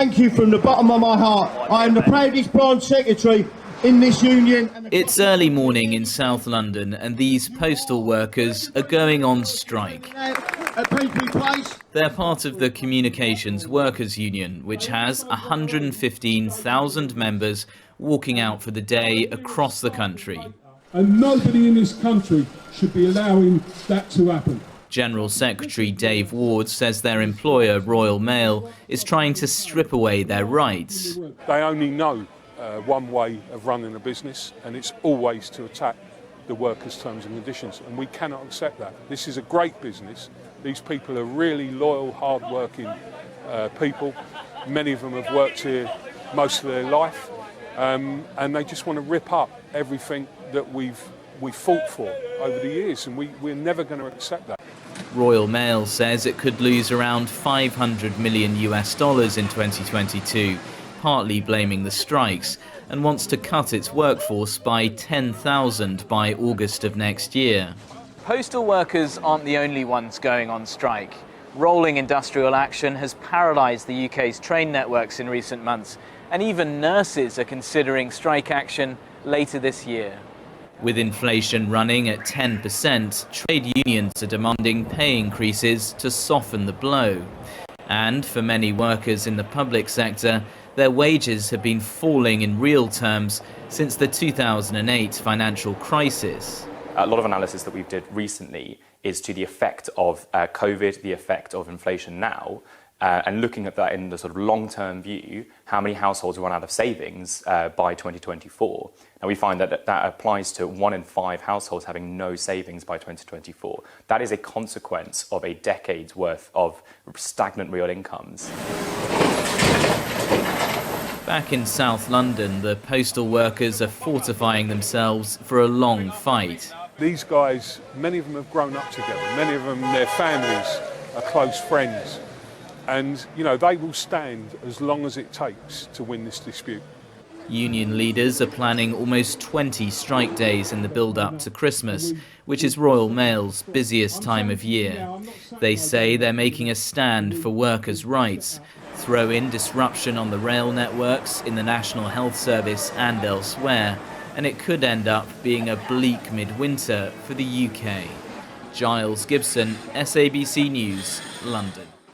Thank you from the bottom of my heart. I am the proudest branch secretary in this union. It's early morning in South London and these postal workers are going on strike. They're part of the Communications Workers Union, which has 115,000 members walking out for the day across the country. And nobody in this country should be allowing that to happen. General Secretary Dave Ward says their employer, Royal Mail, is trying to strip away their rights. They only know one way of running a business, and it's always to attack the workers' terms and conditions, and we cannot accept that. This is a great business. These people are really loyal, hard-working people. Many of them have worked here most of their life, and they just want to rip up everything that we fought for over the years, and we're never going to accept that. Royal Mail says it could lose around $500 million in 2022, partly blaming the strikes, and wants to cut its workforce by 10,000 by August of next year. Postal workers aren't the only ones going on strike. Rolling industrial action has paralysed the UK's train networks in recent months, and even nurses are considering strike action later this year. With inflation running at 10%, trade unions are demanding pay increases to soften the blow. And for many workers in the public sector, their wages have been falling in real terms since the 2008 financial crisis. A lot of analysis that we did recently is to the effect of COVID, the effect of inflation now, and looking at that in the sort of long-term view, how many households run out of savings by 2024. And we find that that applies to 1 in 5 households having no savings by 2024. That is a consequence of a decade's worth of stagnant real incomes. Back in South London, the postal workers are fortifying themselves for a long fight. These guys, many of them have grown up together. Many of them, their families are close friends. And, you know, they will stand as long as it takes to win this dispute. Union leaders are planning almost 20 strike days in the build-up to Christmas, which is Royal Mail's busiest time of year. They say they're making a stand for workers' rights. Throw in disruption on the rail networks, in the National Health Service and elsewhere, and it could end up being a bleak midwinter for the UK. Giles, Gibson, SABC News, London.